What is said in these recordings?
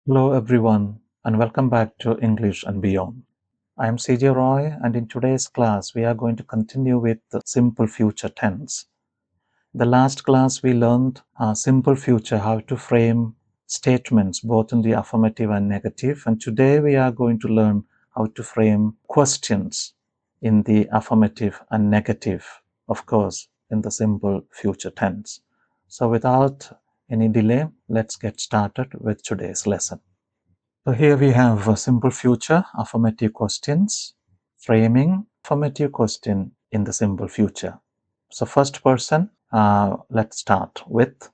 Hello everyone and welcome back to English and Beyond. I am CJ Roy and in today's class we are going to continue with the simple future tense. The last class we learned simple future, how to frame statements both in the affirmative and negative, and today we are going to learn how to frame questions in the affirmative and negative, of course, in the simple future tense. So without any delay, let's get started with today's lesson. So here we have a simple future, affirmative questions, framing affirmative question in the simple future. So first person, let's start with,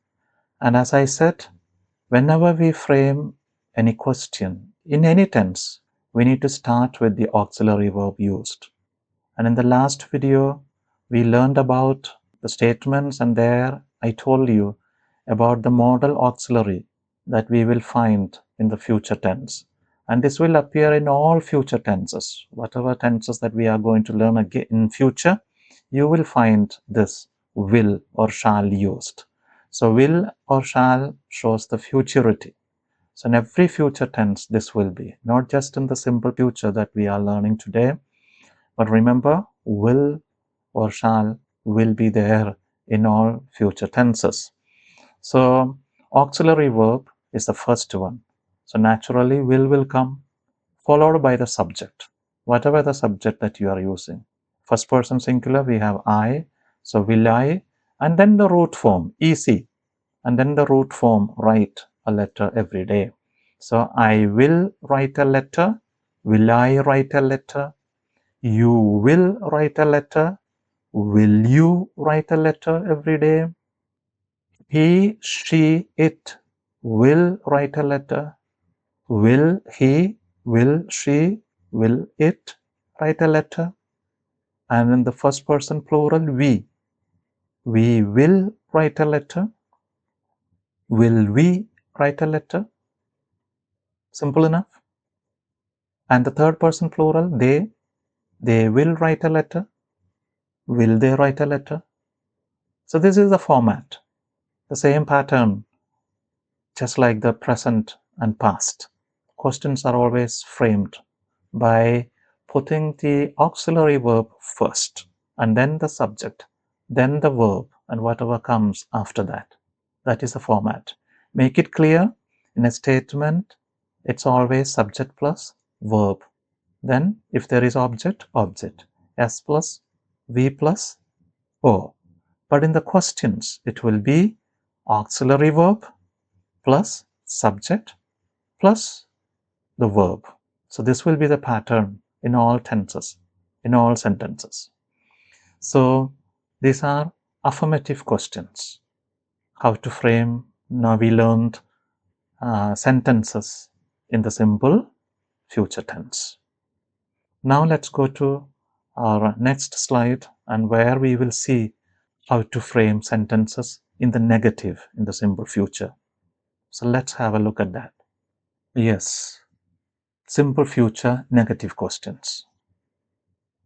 and as I said, whenever we frame any question in any tense, we need to start with the auxiliary verb used. And in the last video, we learned about the statements, and there I told you about the modal auxiliary that we will find in the future tense. And this will appear in all future tenses. Whatever tenses that we are going to learn again in future, you will find this will or shall used. So will or shall shows the futurity. So in every future tense, this will be, not just in the simple future that we are learning today, but remember, will or shall will be there in all future tenses. So auxiliary verb is the first one. So naturally will come, followed by the subject, whatever the subject that you are using. First person singular, we have I, so will I, and then the root form, easy, and then the root form, write a letter every day. So I will write a letter, will I write a letter, you will write a letter, will you write a letter every day, he, she, it will write a letter, will he, will she, will it write a letter, and in the first person plural, we will write a letter, will we write a letter, simple enough. And the third person plural, they will write a letter, will they write a letter. So this is the format, the same pattern, just like the present and past. Questions are always framed by putting the auxiliary verb first, and then the subject, then the verb, and whatever comes after that. That is the format. Make it clear, in a statement, it's always subject plus verb. Then, if there is object, object. S plus V plus O. But in the questions, it will be auxiliary verb plus subject plus the verb. So this will be the pattern in all tenses, in all sentences. So these are affirmative questions. How to frame. Now we learned sentences in the simple future tense. Now let's go to our next slide, and where we will see how to frame sentences in the negative in the simple future. So let's have a look at that. Yes, simple future negative questions.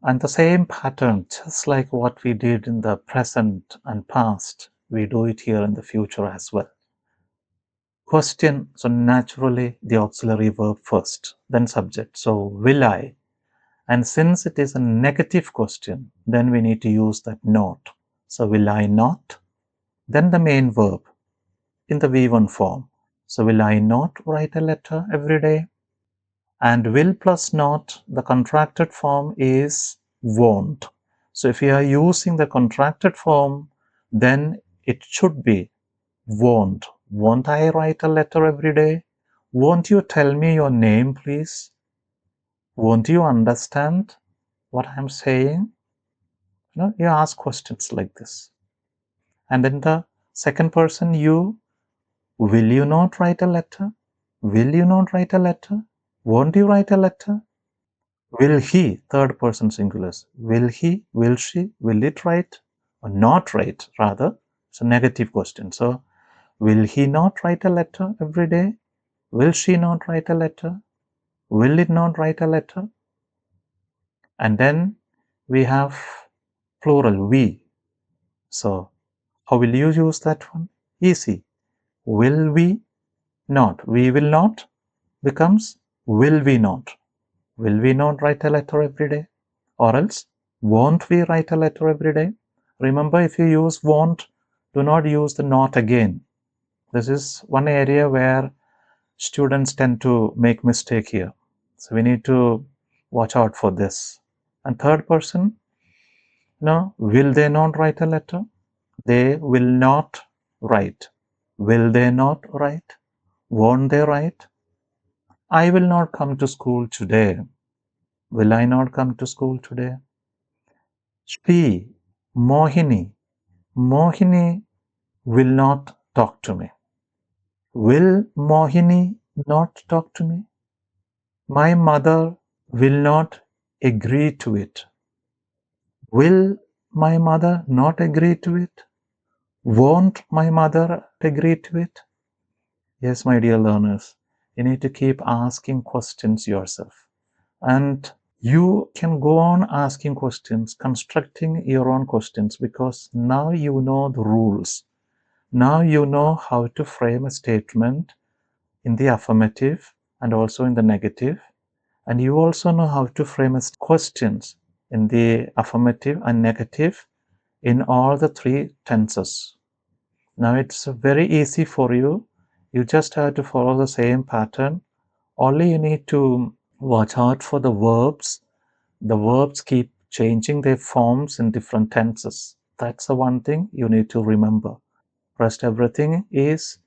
And the same pattern, just like what we did in the present and past, we do it here in the future as well. Question, so naturally the auxiliary verb first, then subject. So will I? And since it is a negative question, then we need to use that not. So will I not? Then the main verb in the V1 form. So will I not write a letter every day? And will plus not, the contracted form is won't. So if you are using the contracted form, then it should be won't. Won't I write a letter every day? Won't you tell me your name, please? Won't you understand what I'm saying? You ask questions like this. And then the second person, you, will you not write a letter? Will you not write a letter? Won't you write a letter? Will he, third person singulars, will he, will she, will it write? Or not write, rather. It's a negative question. So, will he not write a letter every day? Will she not write a letter? Will it not write a letter? And then we have plural, we. So, how will you use that one? Easy. Will we not? We will not. becomes will we not. Will we not write a letter every day? Or else, won't we write a letter every day? Remember, if you use won't, do not use the not again. This is one area where students tend to make mistake here. So we need to watch out for this. And third person, no, will they not write a letter? They will not write. Will they not write? Won't they write? I will not come to school today. Will I not come to school today? She, Mohini, Mohini will not talk to me. Will Mohini not talk to me? My mother will not agree to it. Will my mother not agree to it? Won't my mother agree to it? Yes, my dear learners, you need to keep asking questions yourself. And you can go on asking questions, constructing your own questions, because now you know the rules. Now you know how to frame a statement in the affirmative and also in the negative. And you also know how to frame questions in the affirmative and negative in all the three tenses. Now it's very easy for you. You just have to follow the same pattern. Only you need to watch out for the verbs. The verbs keep changing their forms in different tenses. That's the one thing you need to remember. Rest everything is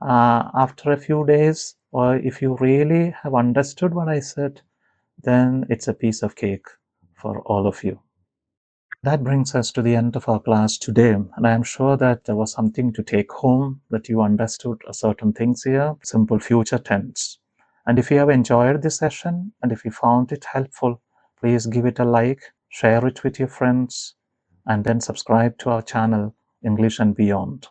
after a few days, or if you really have understood what I said, then it's a piece of cake for all of you. That brings us to the end of our class today, and I am sure that there was something to take home, that you understood certain things here, simple future tense. And if you have enjoyed this session, and if you found it helpful, please give it a like, share it with your friends, and then subscribe to our channel, English and Beyond.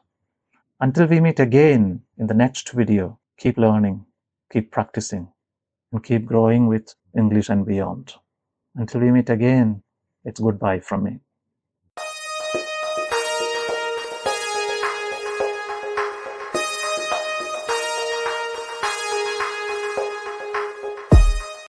Until we meet again in the next video, keep learning, keep practicing, and keep growing with English and Beyond. Until we meet again, it's goodbye from me.